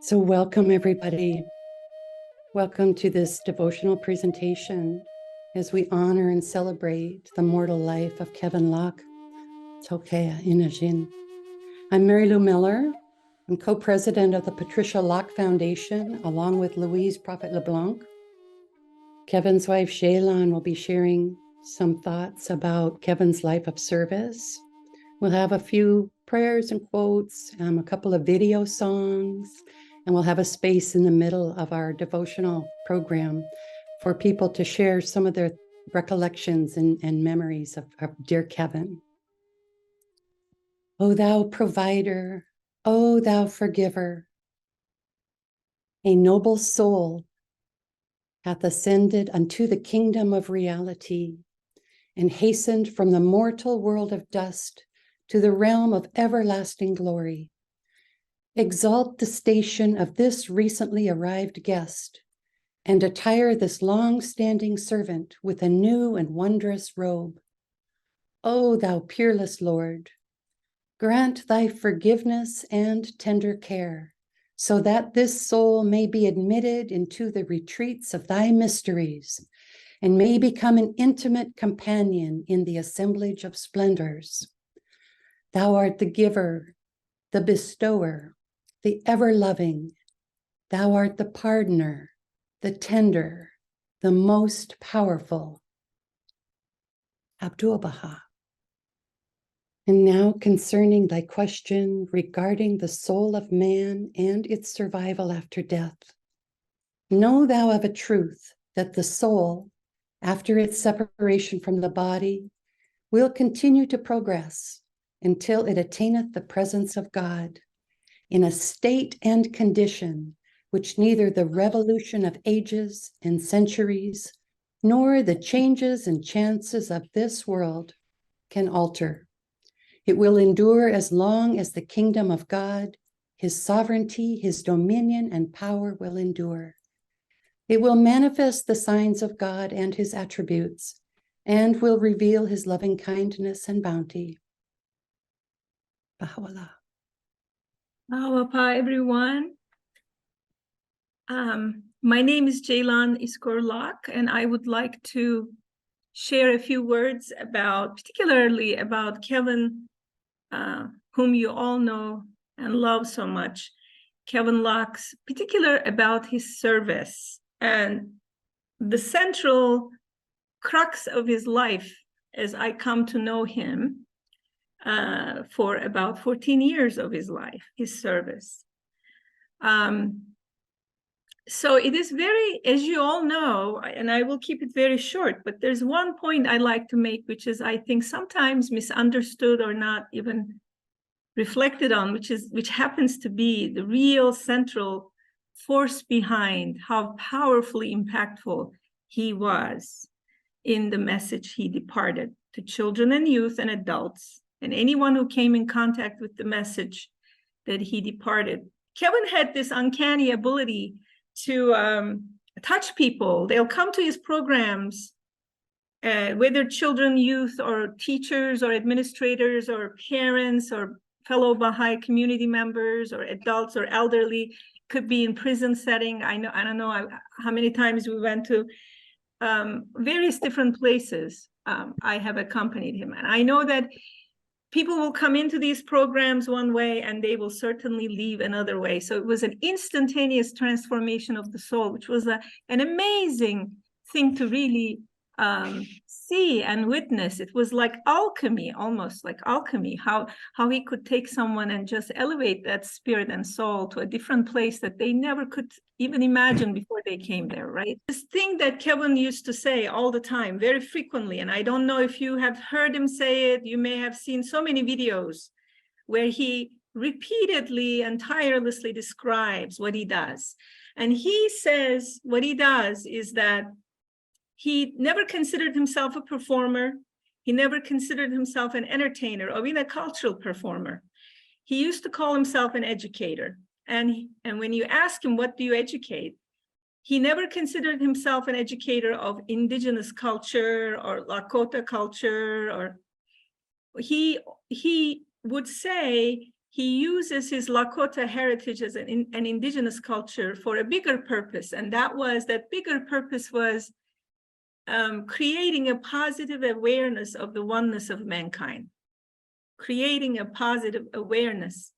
So welcome, everybody. Welcome to this devotional presentation as we honor and celebrate the mortal life of Kevin Locke. Tokea Inajin. I'm Mary Lou Miller. I'm co-president of the Patricia Locke Foundation, along with Louise Prophet LeBlanc. Kevin's wife, Shaylon, will be sharing some thoughts about Kevin's life of service. We'll have a few prayers and quotes, a couple of video songs, and we'll have a space in the middle of our devotional program for people to share some of their recollections and memories of dear Kevin. O thou provider, O thou forgiver, a noble soul hath ascended unto the kingdom of reality and hastened from the mortal world of dust to the realm of everlasting glory. Exalt the station of this recently arrived guest, and attire this long-standing servant with a new and wondrous robe. O thou peerless Lord, grant thy forgiveness and tender care, so that this soul may be admitted into the retreats of thy mysteries, and may become an intimate companion in the assemblage of splendors. Thou art the giver, the bestower, the ever-loving. Thou art the pardoner, the tender, the most powerful. Abdu'l-Baha. And now concerning thy question regarding the soul of man and its survival after death. Know thou of a truth that the soul, after its separation from the body, will continue to progress until it attaineth the presence of God in a state and condition which neither the revolution of ages and centuries nor the changes and chances of this world can alter. It will endure as long as the kingdom of God, his sovereignty, his dominion, and power will endure. It will manifest the signs of God and his attributes, and will reveal his loving kindness and bounty. Baha'u'llah. Baha'u'llah, everyone. My name is Jaylon Iskor Locke, and I would like to share a few words particularly about Kevin, whom you all know and love so much. Kevin Locke's, particular about his service and the central crux of his life as I come to know him for about 14 years of his life, his service. So it is very, as you all know, and I will keep it very short, but there's one point I like to make, which is I think sometimes misunderstood or not even reflected on, which happens to be the real central force behind how powerfully impactful he was in the message he departed to children and youth and adults, and anyone who came in contact with the message that he departed. Kevin had this uncanny ability to touch people. They'll come to his programs, whether children, youth, or teachers, or administrators, or parents, or fellow Baha'i community members, or adults, or elderly. Could be in prison setting. I don't know how many times we went to various different places. I have accompanied him, and I know that people will come into these programs one way and they will certainly leave another way. So it was an instantaneous transformation of the soul, which was an amazing thing to really see and witness. It was like alchemy, almost like alchemy, how he could take someone and just elevate that spirit and soul to a different place that they never could even imagine before they came there, right? This thing that Kevin used to say all the time, very frequently, and I don't know if you have heard him say it, you may have seen so many videos where he repeatedly and tirelessly describes what he does. And he says what he does is that he never considered himself a performer. He never considered himself an entertainer or even a cultural performer. He used to call himself an educator. And when you ask him, what do you educate? He never considered himself an educator of indigenous culture or Lakota culture, or he would say he uses his Lakota heritage as an indigenous culture for a bigger purpose. And that bigger purpose was creating a positive awareness of the oneness of mankind, creating a positive awareness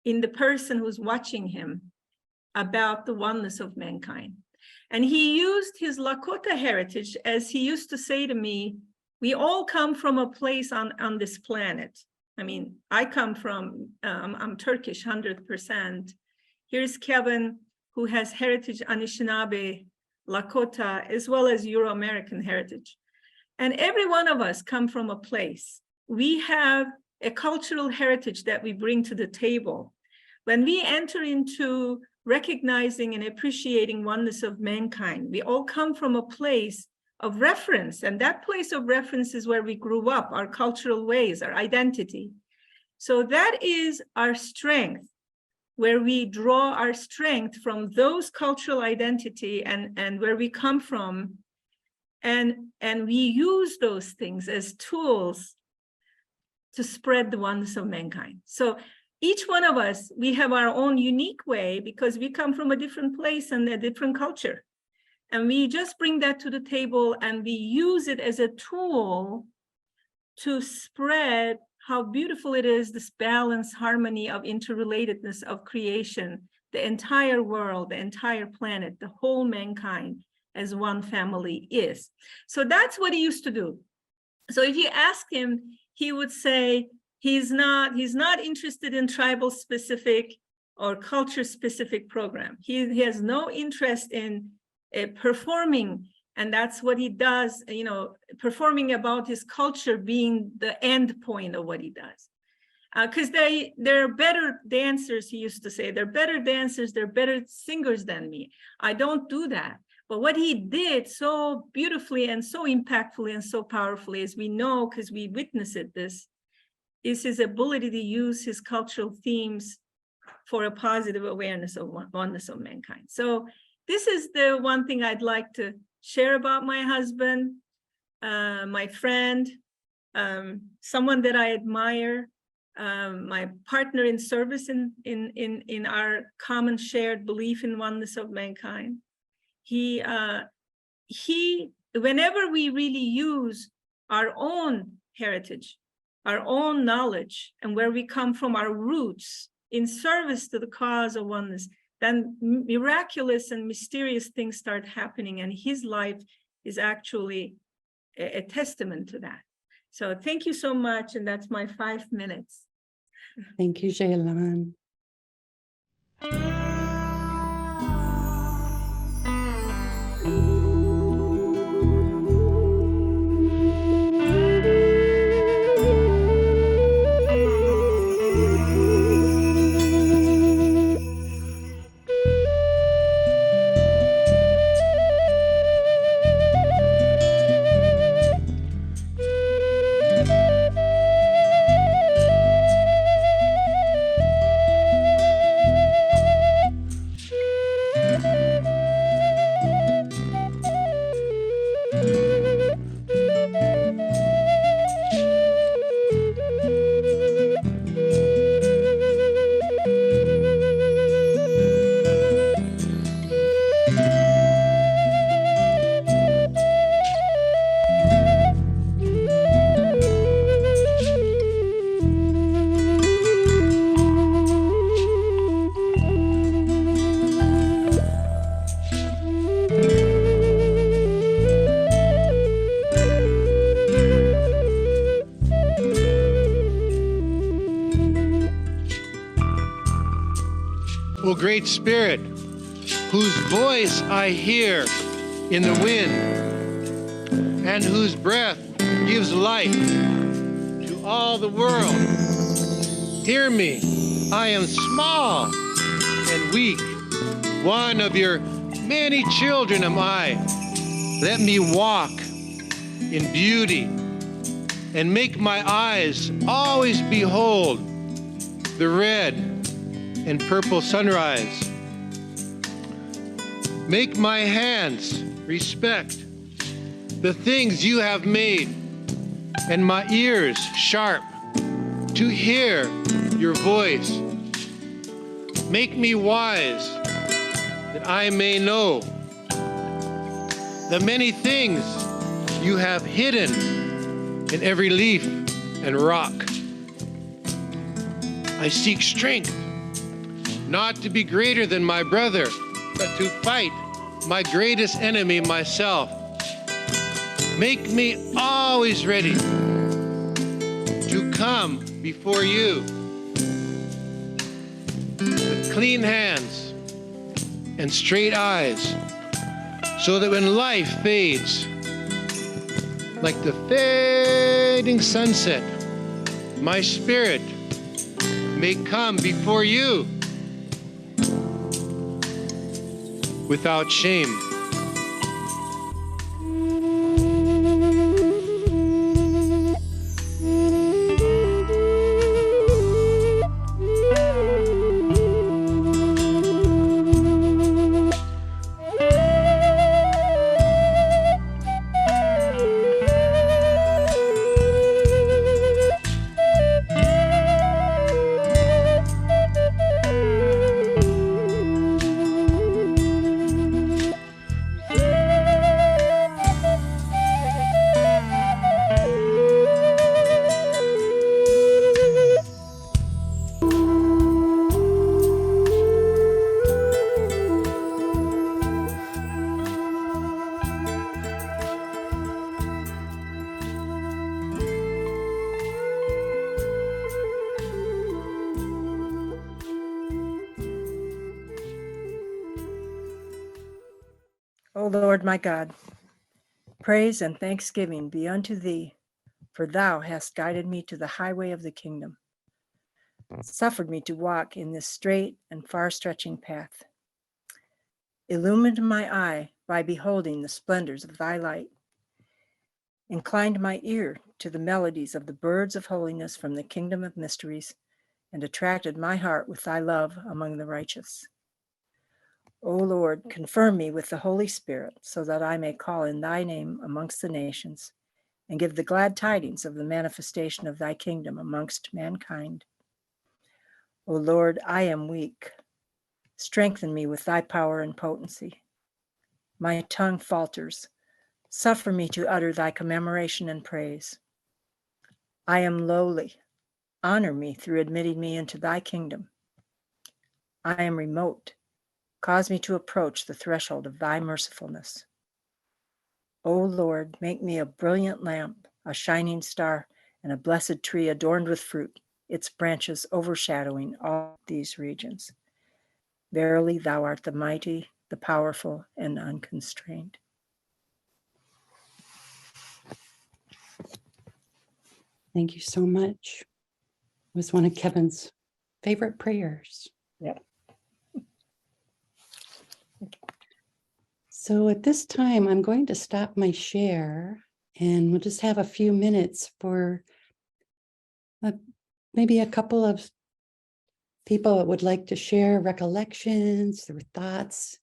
in the person who's watching him about the oneness of mankind. And he used his Lakota heritage, as he used to say to me, we all come from a place on this planet. I mean, I come from, I'm Turkish, 100%. Here's Kevin, who has heritage Anishinaabe, Lakota, as well as Euro-American heritage. And every one of us come from a place. We have a cultural heritage that we bring to the table. When we enter into recognizing and appreciating oneness of mankind, we all come from a place of reference, and that place of reference is where we grew up, our cultural ways, our identity. So that is our strength, where we draw our strength from those cultural identity and where we come from, and we use those things as tools to spread the oneness of mankind. So each one of us, we have our own unique way because we come from a different place and a different culture. And we just bring that to the table and we use it as a tool to spread how beautiful it is, this balance, harmony of interrelatedness of creation, the entire world, the entire planet, the whole mankind as one family is. So that's what he used to do. So if you ask him, he would say he's not interested in tribal specific or culture specific program. He has no interest in performing, and that's what he does, you know, performing about his culture being the end point of what he does. Because they're better dancers, he used to say. They're better dancers, they're better singers than me. I don't do that. But what he did so beautifully and so impactfully and so powerfully, as we know, because we witnessed this, is his ability to use his cultural themes for a positive awareness of oneness of mankind. So this is the one thing I'd like to share about my husband, my friend, someone that I admire, my partner in service in our common shared belief in oneness of mankind. He, whenever we really use our own heritage, our own knowledge, and where we come from, our roots, in service to the cause of oneness, then miraculous and mysterious things start happening, and his life is actually a testament to that. So thank you so much, and that's my 5 minutes. Thank you, Jaylan. O Great Spirit, whose voice I hear in the wind, and whose breath gives life to all the world. Hear me, I am small and weak. One of your many children am I. Let me walk in beauty and make my eyes always behold the red and purple sunrise. Make my hands respect the things you have made, and my ears sharp to hear your voice. Make me wise that I may know the many things you have hidden in every leaf and rock. I seek strength, not to be greater than my brother, but to fight my greatest enemy, myself. Make me always ready to come before you with clean hands and straight eyes, so that when life fades like the fading sunset, my spirit may come before you without shame. O Lord my God, praise and thanksgiving be unto thee, for thou hast guided me to the highway of the kingdom, suffered me to walk in this straight and far-stretching path, illumined my eye by beholding the splendors of thy light, inclined my ear to the melodies of the birds of holiness from the kingdom of mysteries, and attracted my heart with thy love among the righteous. O Lord, confirm me with the Holy Spirit, so that I may call in thy name amongst the nations, and give the glad tidings of the manifestation of thy kingdom amongst mankind. O Lord, I am weak. Strengthen me with thy power and potency. My tongue falters. Suffer me to utter thy commemoration and praise. I am lowly. Honor me through admitting me into thy kingdom. I am remote. Cause me to approach the threshold of thy mercifulness. O Lord, make me a brilliant lamp, a shining star, and a blessed tree adorned with fruit, its branches overshadowing all these regions. Verily, thou art the mighty, the powerful, and unconstrained. Thank you so much. It was one of Kevin's favorite prayers. Yep. So at this time, I'm going to stop my share, and we'll just have a few minutes for maybe a couple of people that would like to share recollections, their thoughts,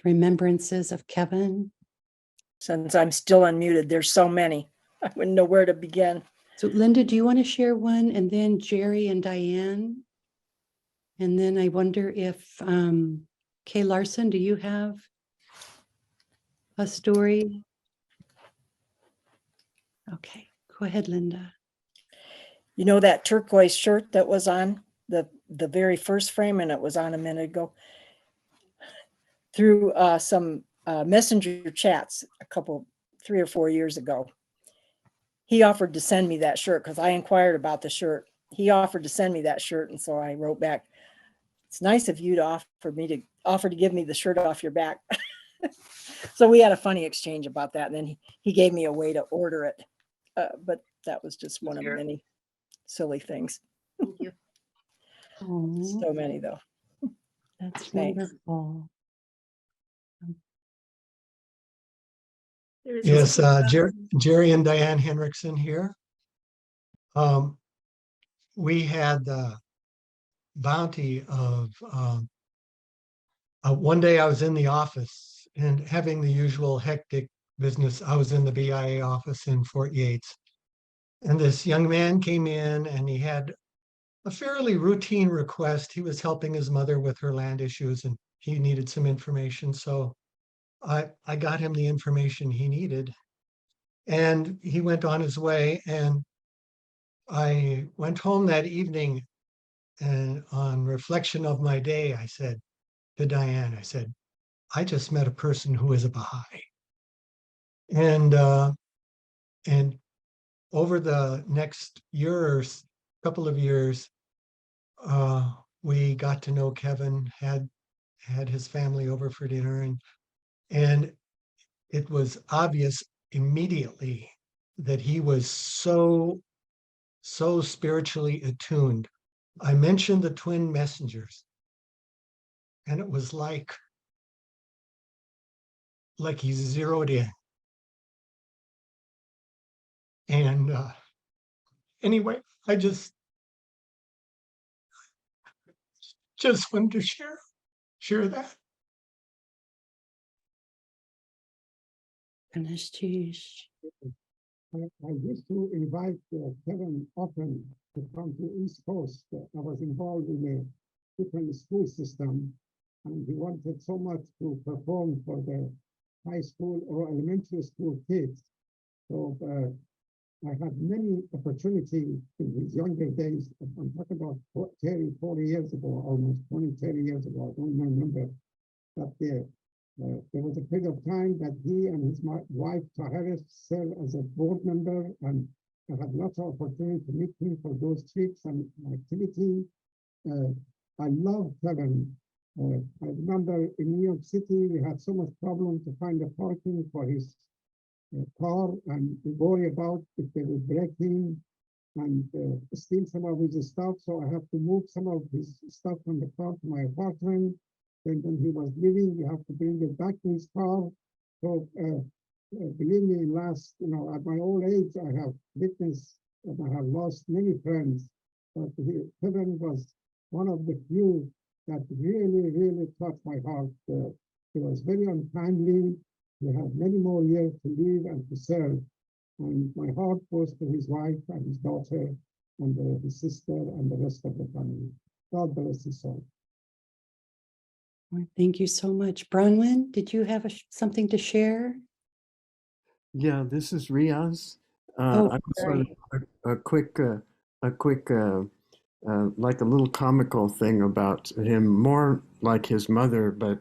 remembrances of Kevin. Since I'm still unmuted, there's so many. I wouldn't know where to begin. So Linda, do you want to share one? And then Jerry and Diane? And then I wonder if, Kay Larson, do you have a story? Okay, go ahead, Linda. You know that turquoise shirt that was on the very first frame, and it was on a minute ago? Through some messenger chats 3 or 4 years ago, he offered to send me that shirt because I inquired about the shirt. He offered to send me that shirt, and so I wrote back, "It's nice of you to offer to give me the shirt off your back." So we had a funny exchange about that, and then he gave me a way to order it. But that was just one of many silly things. Thank you. Oh, So many, though. that's Thanks. wonderful. There is Yes, also- Jerry and Diane Henriksen here. We had the bounty of one day I was in the office and having the usual hectic business. I was in the BIA office in Fort Yates, And this young man came in and he had a fairly routine request. He was helping his mother with her land issues and he needed some information. So I got him the information he needed. And he went on his way. And I went home that evening, and on reflection of my day, I said to Diane, I said, I just met a person who is a Baha'i. And over the next couple of years, we got to know Kevin, had his family over for dinner, and it was obvious immediately that he was so spiritually attuned. I mentioned the twin messengers, and it was like he zeroed in. And anyway, I just wanted to share that. I used to invite Kevin often to come to East Coast. I was involved in a different school system, and he wanted so much to perform for the high school or elementary school kids. So I had many opportunities in his younger days. I'm talking about 40 years ago, almost 20, 30 years ago. I don't remember. But there was a period of time that he and his wife, Taharis, served as a board member, and I had lots of opportunity to meet him for those trips and activity. I love Kevin. I remember in New York City, we had so much problem to find a parking for his car, and we worry about if they would break in and steal some of his stuff. So I have to move some of his stuff from the car to my apartment. And when he was leaving, we have to bring it back to his car. So believe me, at my old age, I have witnessed and I have lost many friends. But Kevin was one of the few that really, really touched my heart. He was very untimely. He had many more years to live and to serve. And my heart goes to his wife and his daughter and his sister and the rest of the family. God bless his soul. Thank you so much. Bronwyn, did you have something to share? Yeah, this is Riaz. Oh, I just sorry. wanted a quick, like a little comical thing about him, more like his mother, but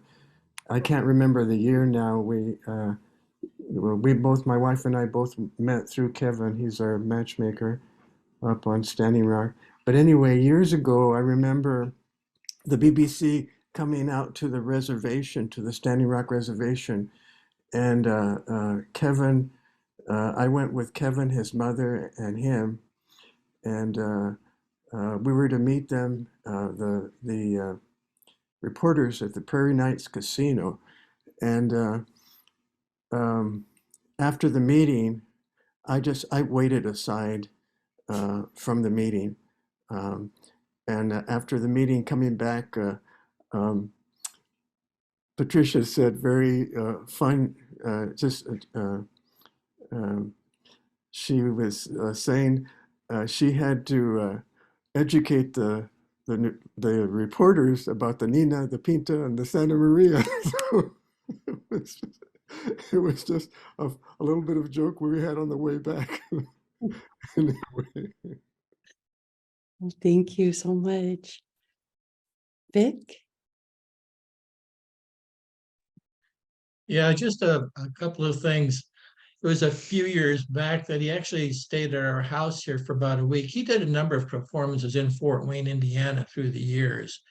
I can't remember the year now. We both, my wife and I both met through Kevin. He's our matchmaker up on Standing Rock. But anyway, years ago, I remember the BBC coming out to the reservation, to the Standing Rock reservation, and Kevin, I went with Kevin, his mother, and him, and we were to meet them, the reporters at the Prairie Knights Casino, and after the meeting, I waited aside from the meeting, and after the meeting, coming back. Patricia said very fun, she was saying she had to educate the reporters about the Nina, the Pinta, and the Santa Maria. So it was just a little bit of joke we had on the way back. Anyway. Well, thank you so much. Vic? Yeah, just a couple of things. It was a few years back that he actually stayed at our house here for about a week. He did a number of performances in Fort Wayne, Indiana through the years.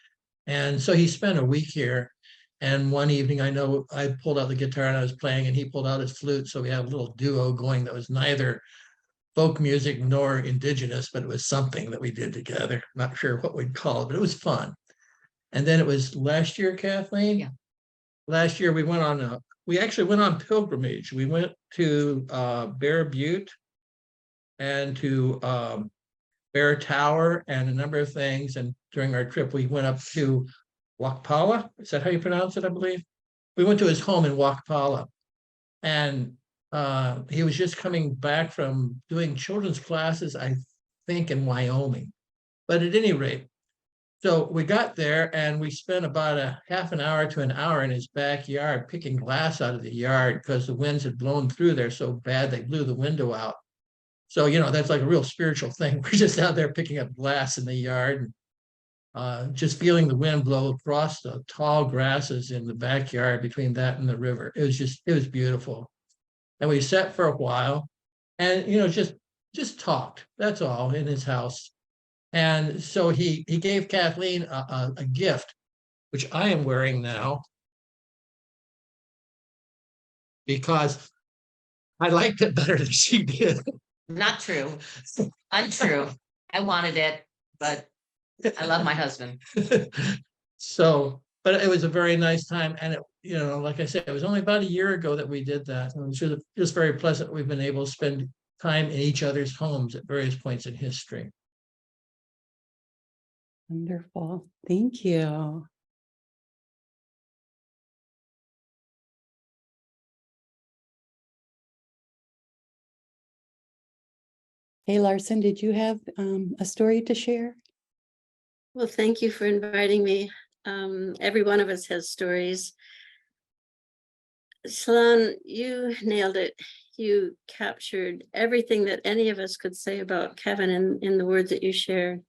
And so he spent a week here. And one evening, I know I pulled out the guitar and I was playing, and he pulled out his flute. So we had a little duo going that was neither folk music nor indigenous, but it was something that we did together. Not sure what we'd call it, but it was fun. And then it was last year, Kathleen? Yeah. Last year we actually went on pilgrimage. We went to Bear Butte and to Bear Tower and a number of things. And during our trip, we went up to Wakpala. Is that how you pronounce it, I believe? We went to his home in Wakpala. And He was just coming back from doing children's classes, I think, in Wyoming. But at any rate, so we got there and we spent about a half an hour to an hour in his backyard picking glass out of the yard because the winds had blown through there so bad they blew the window out. So, you know, that's like a real spiritual thing. We're just out there picking up glass in the yard, and just feeling the wind blow across the tall grasses in the backyard between that and the river. It was beautiful. And we sat for a while and, you know, just talked. That's all in his house. And so he gave Kathleen a gift, which I am wearing now because I liked it better than she did. Not true. Untrue. I wanted it, but I love my husband. So, but it was a very nice time. And it, you know, like I said, it was only about a year ago that we did that. And it was just very pleasant. We've been able to spend time in each other's homes at various points in history. Wonderful. Thank you. Hey, Larson, did you have a story to share? Well, thank you for inviting me. Every one of us has stories. Shalon, you nailed it. You captured everything that any of us could say about Kevin in the words that you shared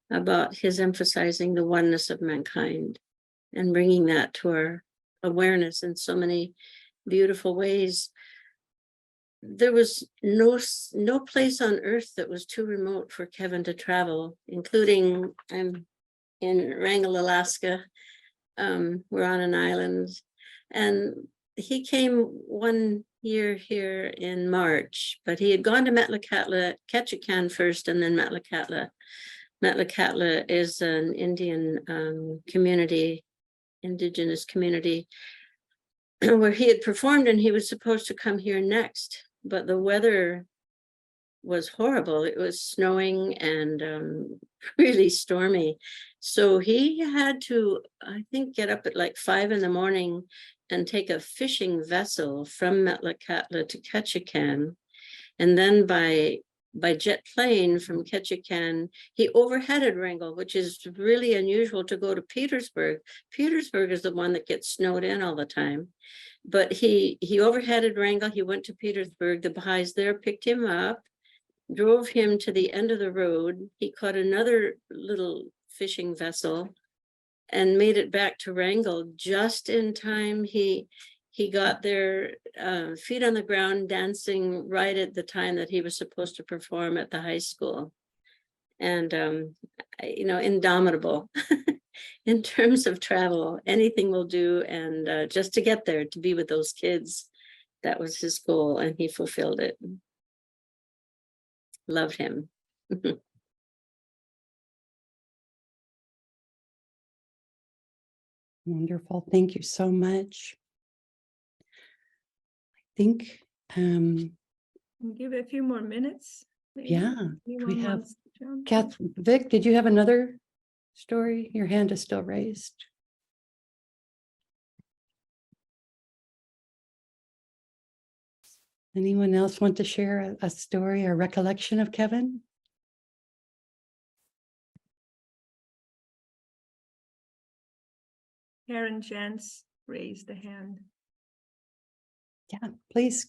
about his emphasizing the oneness of mankind and bringing that to our awareness in so many beautiful ways. There was no place on earth that was too remote for Kevin to travel, including I'm in Wrangell, Alaska. We're on an island, and he came one year here in March, but he had gone to Metlakatla, Ketchikan first, and then Metlakatla. Metlakatla is an Indian community, indigenous community, where he had performed, and he was supposed to come here next, but the weather was horrible. It was snowing and really stormy. So he had to, I think, get up at like 5 a.m. and take a fishing vessel from Metlakatla to Ketchikan. And then by jet plane from Ketchikan, he overheaded Wrangell, which is really unusual to go to Petersburg. Petersburg is the one that gets snowed in all the time. But he overheaded Wrangell. He went to Petersburg. The Baha'is there picked him up, drove him to the end of the road. He caught another little fishing vessel and made it back to Wrangell just in time. He got there, feet on the ground, dancing right at the time that he was supposed to perform at the high school. And, you know, indomitable in terms of travel, anything will do. And just to get there, to be with those kids, that was his goal, and he fulfilled it. Love him. Wonderful. Thank you so much. I think, Give it a few more minutes. Maybe. yeah, Anyone we have wants to jump in? Kath, Vic, did you have another story? Your hand is still raised. Anyone else want to share a story or recollection of Kevin? Karen Jens raised the hand. Yeah, please.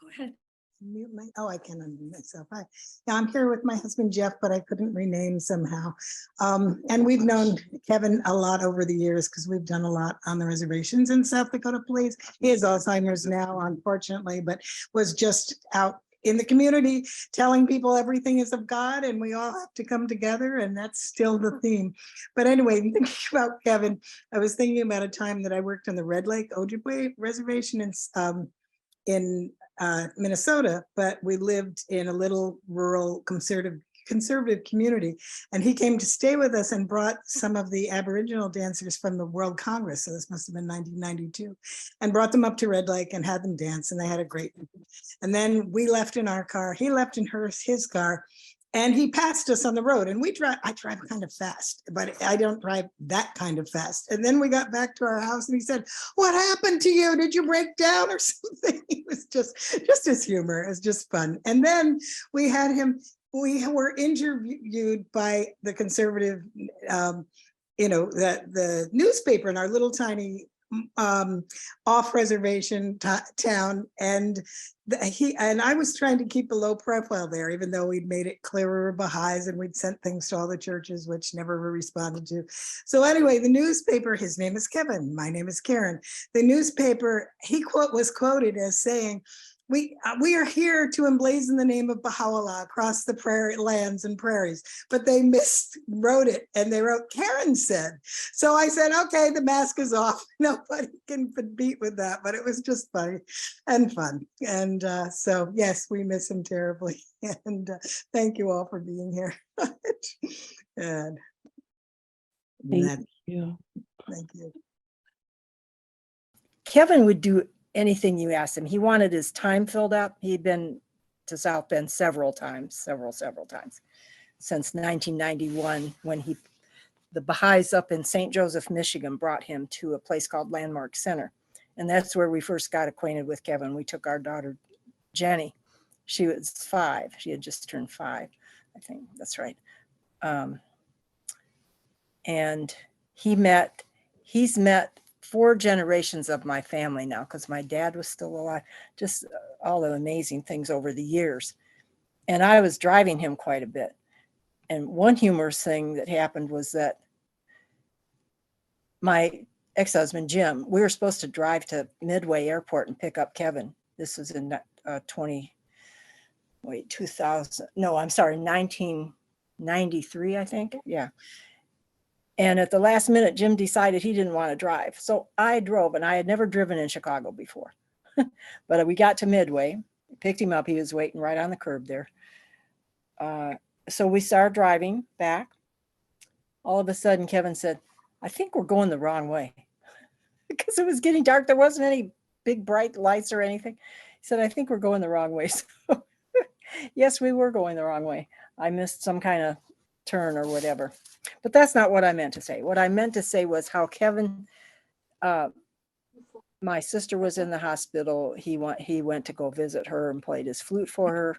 Go ahead. Mute my, oh, I can unmute myself. Hi. Yeah, I'm here with my husband, Jeff, but I couldn't rename somehow. And we've known Kevin a lot over the years because we've done a lot on the reservations in South Dakota Police. He has Alzheimer's now, unfortunately, but was just out in the community telling people everything is of God and we all have to come together, and that's still the theme. But anyway, thinking about Kevin, I was thinking about a time that I worked on the Red Lake Ojibwe reservation in Minnesota, but we lived in a little rural conservative community, and he came to stay with us and brought some of the Aboriginal dancers from the World Congress, so this must have been 1992, and brought them up to Red Lake and had them dance, and they had a great. And then we left in our car, he left in his car, And he passed us on the road, and I drive kind of fast, but I don't drive that kind of fast. And then we got back to our house and he said, "What happened to you? Did you break down or something?" He was just his humor. It was just fun. And then we were interviewed by the conservative, the newspaper in our little tiny off reservation town, and I was trying to keep a low profile there, even though we'd made it clear we were Baha'is and we'd sent things to all the churches, which never were responded to. So anyway, the newspaper, his name is Kevin, my name is Karen. The newspaper, was quoted as saying, we are here to emblazon the name of Baha'u'llah across the prairie lands and prairies, but they miswrote it and they wrote Karen said. So I said, okay, the mask is off. Nobody can beat with that, but it was just funny and fun. And so yes, we miss him terribly. And thank you all for being here. And Thank you. thank you. Kevin would do anything you asked him. He wanted his time filled up. He'd been to South Bend several times since 1991, when the Baha'is up in St. Joseph, Michigan brought him to a place called Landmark Center. And that's where we first got acquainted with Kevin. We took our daughter, Jenny. She was 5. She had just turned 5. I think that's right. And he's met 4 generations of my family now, because my dad was still alive. Just all the amazing things over the years. And I was driving him quite a bit. And one humorous thing that happened was that my ex-husband, Jim, we were supposed to drive to Midway Airport and pick up Kevin. This was in 1993, I think. Yeah. And at the last minute, Jim decided he didn't want to drive. So I drove, and I had never driven in Chicago before. But we got to Midway, picked him up. He was waiting right on the curb there. So we started driving back. All of a sudden, Kevin said, "I think we're going the wrong way." Because it was getting dark. There wasn't any big bright lights or anything. He said, "I think we're going the wrong way." So yes, we were going the wrong way. I missed some kind of turn or whatever. But that's not what I meant to say. What I meant to say was how Kevin, my sister was in the hospital. He went to go visit her and played his flute for her.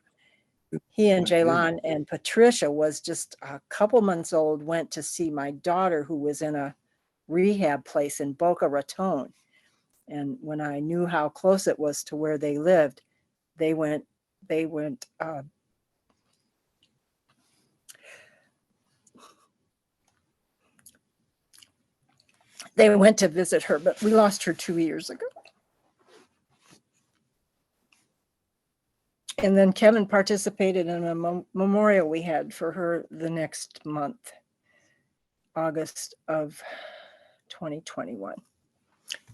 He and Jaylon and Patricia was just a couple months old, went to see my daughter, who was in a rehab place in Boca Raton. And when I knew how close it was to where they lived, they went to visit her, but we lost her 2 years ago. And then Kevin participated in a memorial we had for her the next month, August of 2021.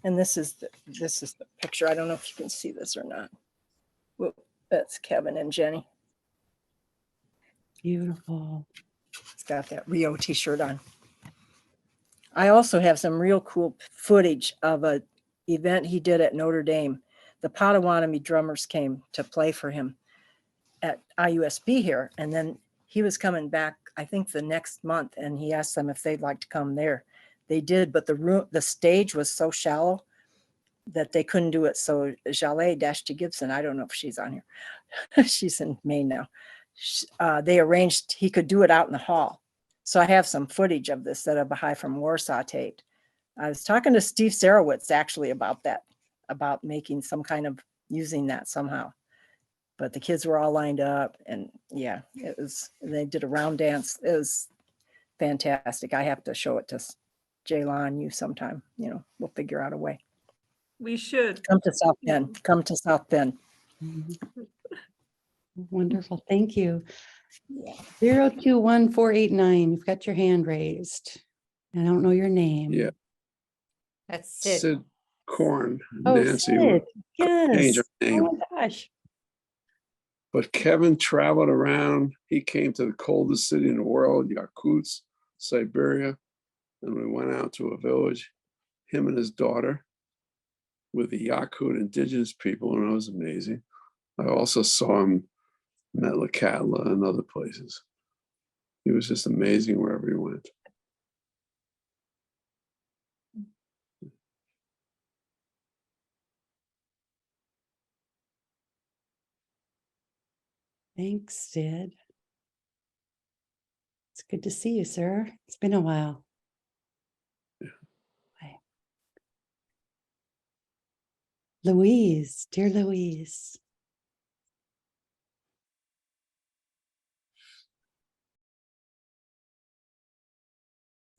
And this is the picture. I don't know if you can see this or not. Well, that's Kevin and Jenny. Beautiful. He's got that Rio t-shirt on. I also have some real cool footage of an event he did at Notre Dame. The Potawatomi drummers came to play for him at IUSB here. And then he was coming back, I think the next month, and he asked them if they'd like to come there. They did, but the stage was so shallow that they couldn't do it. So Jaleh Dashti Gibson, I don't know if she's on here. She's in Maine now. They arranged he could do it out in the hall. So I have some footage of this that a Baha'i from Warsaw taped. I was talking to Steve Sarowitz actually about that, about making some kind of using that somehow. But the kids were all lined up, and yeah, they did a round dance. It was fantastic. I have to show it to Jaylon, you sometime. We'll figure out a way. We should. Come to South Bend. Come to South Bend. Wonderful. Thank you. 021489. You've got your hand raised. I don't know your name. Yeah. That's Sid Korn, Oh, Nancy. Sid. Yes. Change her name. Oh my gosh. But Kevin traveled around. He came to the coldest city in the world, Yakutsk, Siberia. And we went out to a village, him and his daughter, with the Yakut indigenous people, and it was amazing. I also saw him, Metlakatla and other places. He was just amazing wherever he went. Thanks, Sid. It's good to see you, sir. It's been a while. Bye. Louise, dear Louise.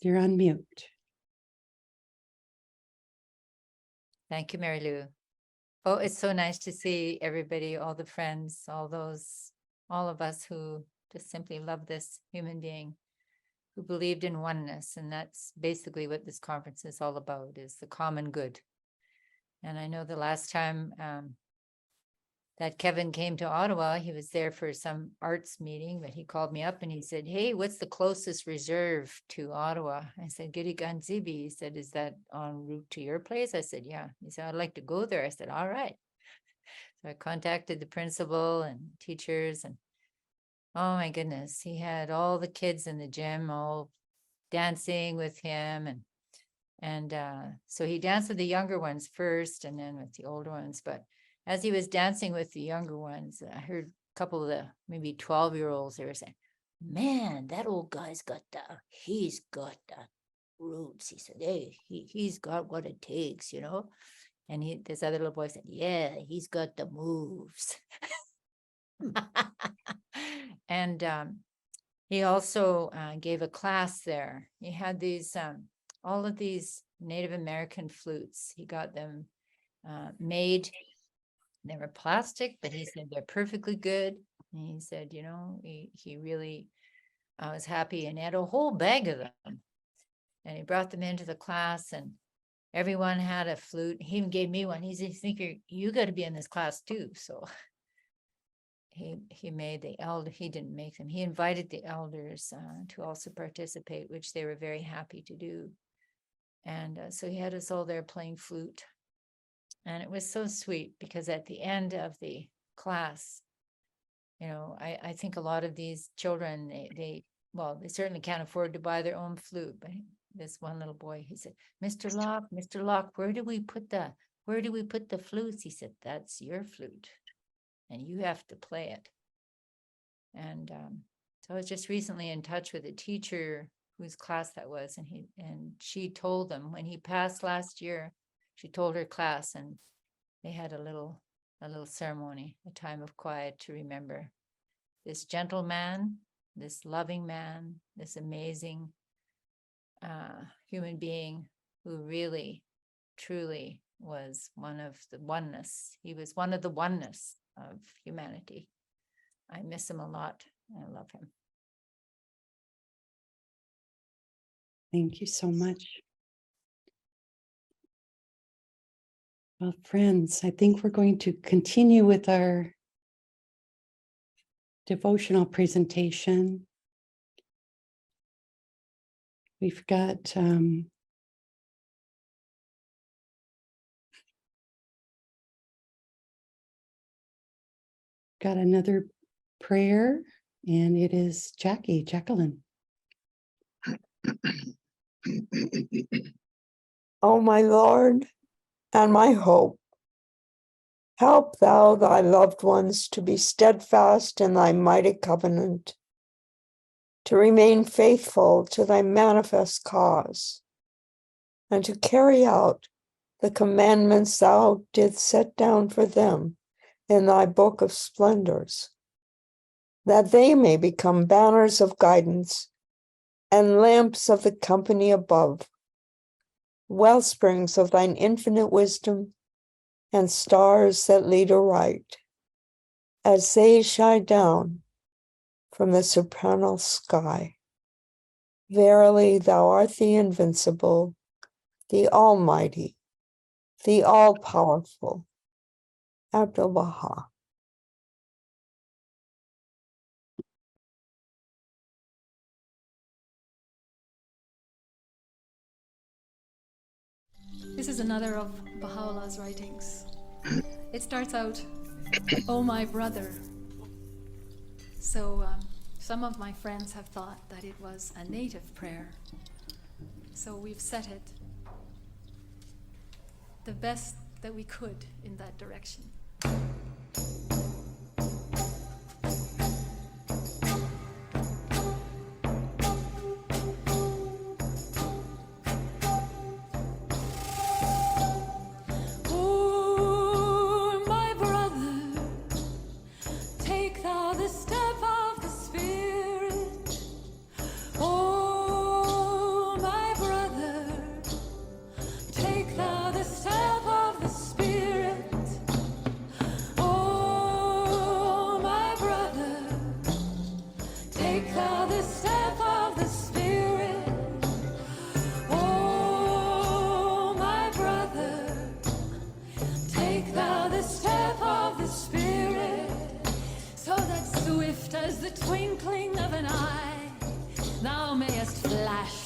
You're on mute. Thank you, Mary Lou. Oh, it's so nice to see everybody, all the friends, all of us who just simply love this human being who believed in oneness. And that's basically what this conference is all about, is the common good. And I know the last time that Kevin came to Ottawa, he was there for some arts meeting, but he called me up and he said, "Hey, what's the closest reserve to Ottawa?" I said, Giriganzibi. He said, "Is that en route to your place?" I said, "Yeah." He said, "I'd like to go there." I said, "All right." So I contacted the principal and teachers, and oh my goodness, he had all the kids in the gym all dancing with him. And so he danced with the younger ones first and then with the older ones. But as he was dancing with the younger ones, I heard a couple of the maybe 12-year-olds, they were saying, "Man, that old guy's got he's got the roots." He said, "Hey, he's got what it takes, you know." And this other little boy said, "Yeah, he's got the moves." And he also gave a class there. He had these, all of these Native American flutes. He got them made. They were plastic, but he said they're perfectly good. And he said, you know, he really was happy, and he had a whole bag of them. And he brought them into the class, and everyone had a flute. He even gave me one. He said, "Think you got to be in this class too." So he made the elder, he didn't make them. He invited the elders to also participate, which they were very happy to do. And so he had us all there playing flute. And it was so sweet because at the end of the class, you know, I think a lot of these children, they certainly can't afford to buy their own flute. But this one little boy, he said, Mr. Locke, where do we put the flutes?" He said, "That's your flute, and you have to play it." And so I was just recently in touch with a teacher whose class that was, and she told them when he passed last year, she told her class, and they had a little ceremony, a time of quiet to remember this gentleman, this loving man, this amazing human being who really, truly was one of the oneness. He was one of the oneness of humanity. I miss him a lot. I love him. Thank you so much. Well, friends, I think we're going to continue with our devotional presentation. We've got another prayer, and it is Jacqueline. O my Lord and my hope, help thou thy loved ones to be steadfast in thy mighty covenant, to remain faithful to thy manifest cause, and to carry out the commandments thou didst set down for them in thy book of splendors, that they may become banners of guidance and lamps of the company above, wellsprings of thine infinite wisdom, and stars that lead aright, as they shine down from the supernal sky. Verily, thou art the invincible, the almighty, the all-powerful, Abdu'l-Baha. This is another of Baha'u'llah's writings. It starts out, "Oh my brother." So Some of my friends have thought that it was a native prayer. So we've set it the best that we could in that direction.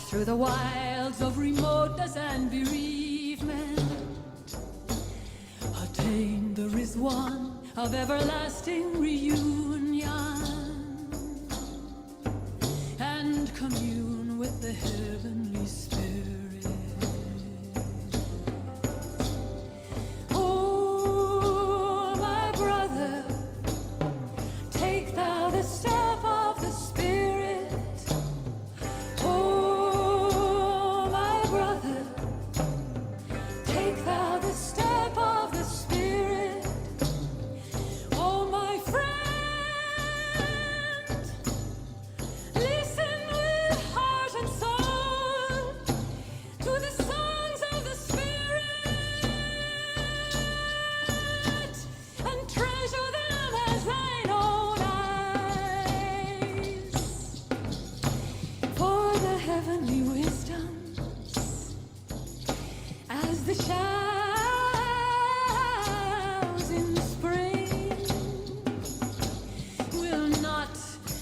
Through the wilds of remoteness and bereavement, attain the Rizwan of everlasting reunion, and commune with the heavenly Spirit. Oh, my brother, take thou the step of the Spirit.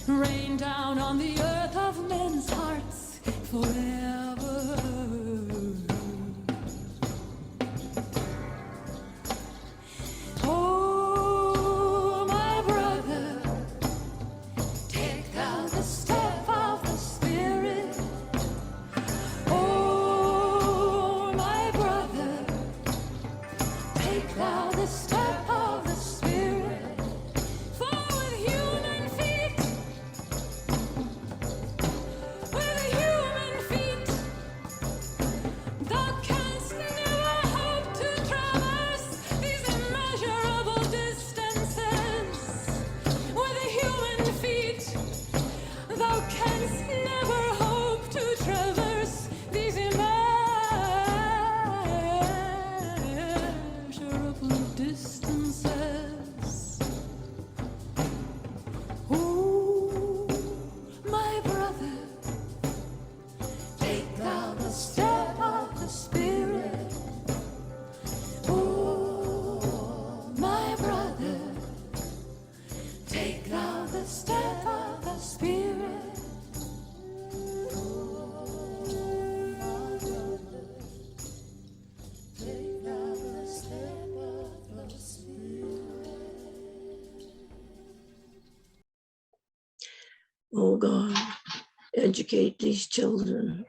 Rain down on the earth of men's hearts forever. Oh, my brother, take thou the step of the Spirit. Oh, my brother, take thou the step of the Spirit. Oh God, educate these children.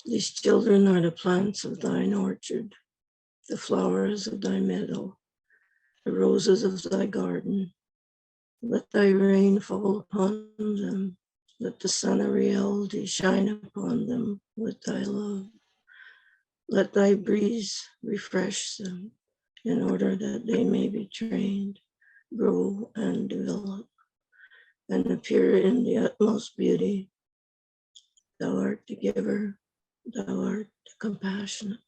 These children are the plants of thine orchard, the flowers of thy meadow, the roses of thy garden. Let thy rain fall upon them. Let the sun of reality shine upon them with thy love. Let thy breeze refresh them in order that they may be trained, grow, and develop, and appear in the utmost beauty. Thou art the giver, thou art the compassionate.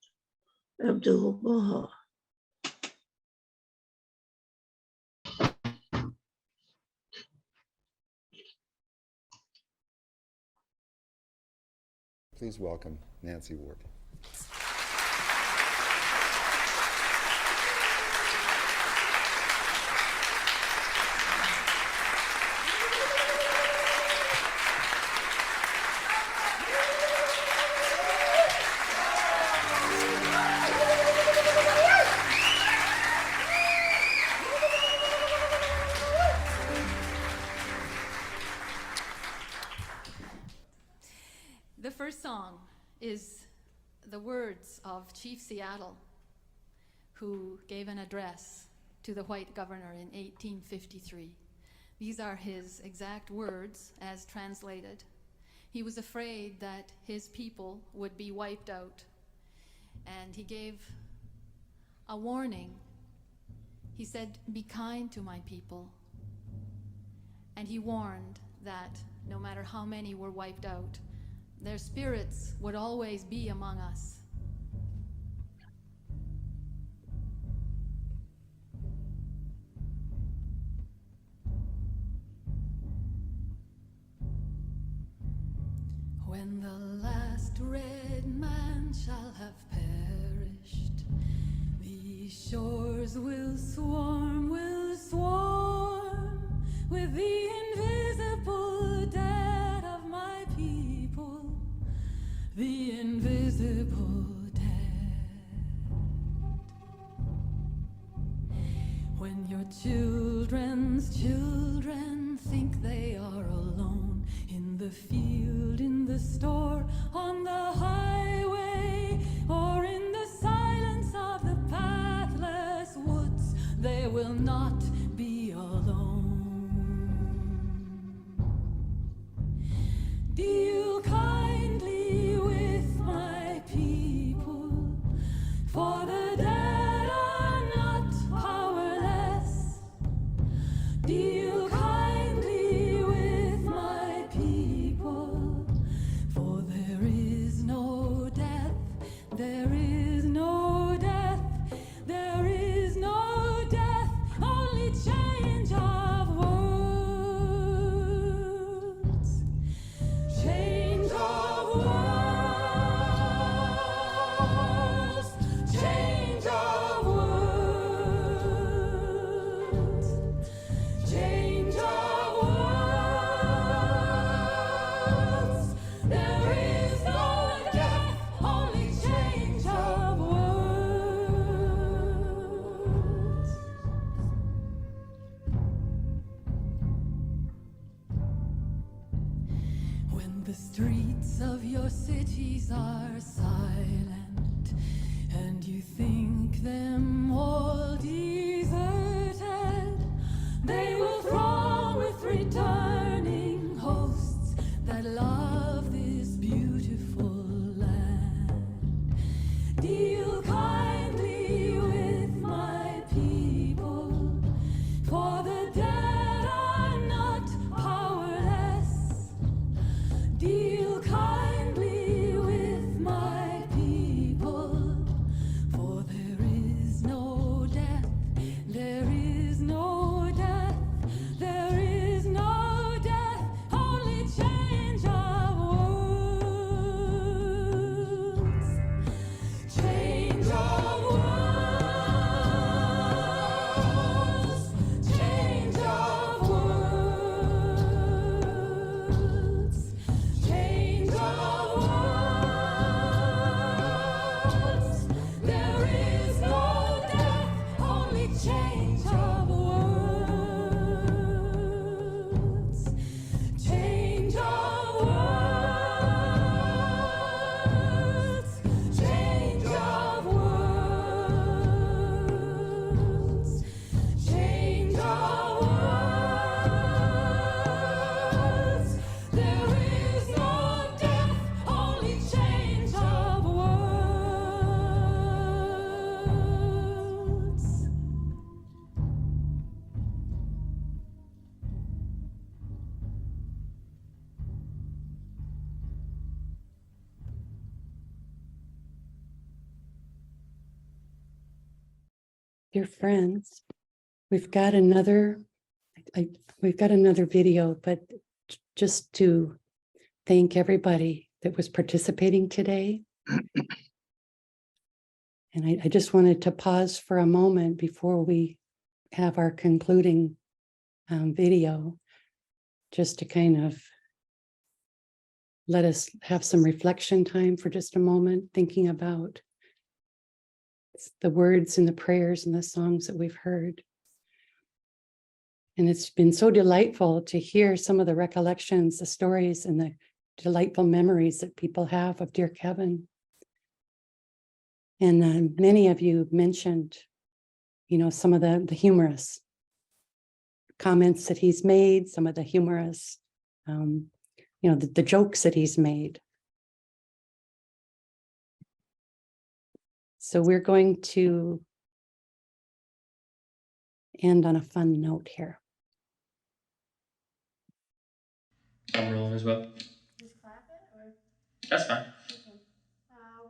Abdul-Baha. Please welcome Nancy Ward. The first song is the words of Chief Seattle, who gave an address to the white governor in 1853. These are his exact words as translated. He was afraid that his people would be wiped out, and he gave a warning. He said, "Be kind to my people." And he warned that no matter how many were wiped out, their spirits would always be among us. When the last red man shall have perished, these shores will swarm with the invisible dead of my people, the invisible dead. When your children's children think they are alone, in the field, in the store, on the highway, or in the silence of the pathless woods, they will not be alone. Deal kindly with my people, for the dead are not powerless. Deal kindly with my people, for there is no death, there is no death, there is no death, only change of words. Change of words, change of words, change of words. There is no death, only change of words. When the streets of your cities are silent, and you think them all deserted, they will throng with returning hosts that love this beautiful land. Deal kindly with my people, for the dead are not powerless. Deal kindly with my people, for there is no death, there is no death, there is no death, only change of words. Change of words, change of words, change of words. There is no death, only change of words. Change of words, change of words, change of words. There is no death, only change of words. Dear friends, we've got another video, but just to thank everybody that was participating today. And I just wanted to pause for a moment before we have our concluding video, just to kind of let us have some reflection time for just a moment, thinking about the words and the prayers and the songs that we've heard. And it's been so delightful to hear some of the recollections, the stories, and the delightful memories that people have of dear Kevin. And many of you mentioned, some of the humorous comments that he's made, some of the humorous, the jokes that he's made. So we're going to end on a fun note here. I'm rolling as well. Just clap it, or? That's fine. Okay.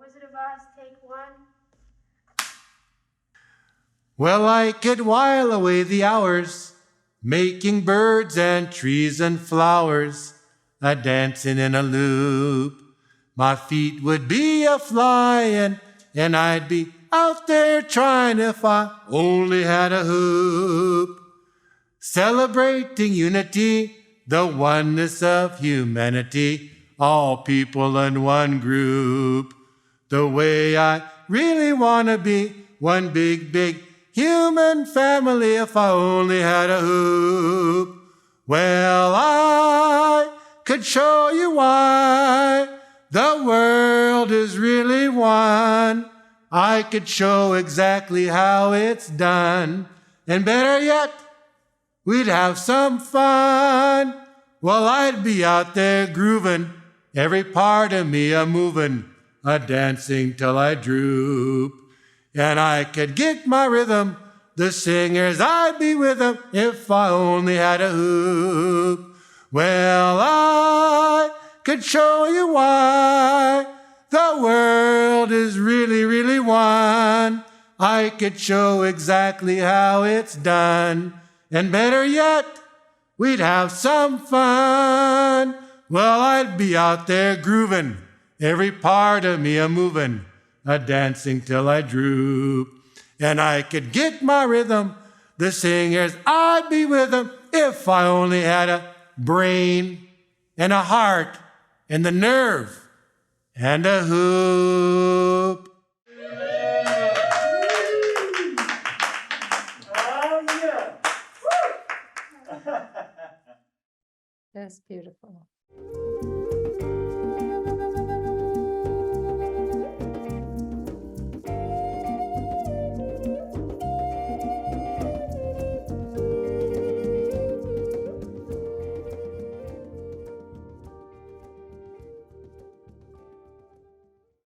Wizard of Oz, take one. Well, I could while away the hours, making birds and trees and flowers, a-dancing in a loop. My feet would be a-flying, and I'd be out there trying if I only had a hoop. Celebrating unity, the oneness of humanity, all people in one group. The way I really want to be, one big, big human family if I only had a hoop. Well, I could show you why the world is really one. I could show exactly how it's done. And better yet, we'd have some fun. Well, I'd be out there grooving, every part of me a-moving, a-dancing till I droop. And I could get my rhythm, the singers, I'd be with them if I only had a hoop. Well, I could show you why the world is really, really one. I could show exactly how it's done. And better yet, we'd have some fun. Well, I'd be out there grooving, every part of me a-moving, a-dancing till I droop. And I could get my rhythm, the singers, I'd be with them if I only had a brain and a heart and the nerve and a hoop. That's beautiful.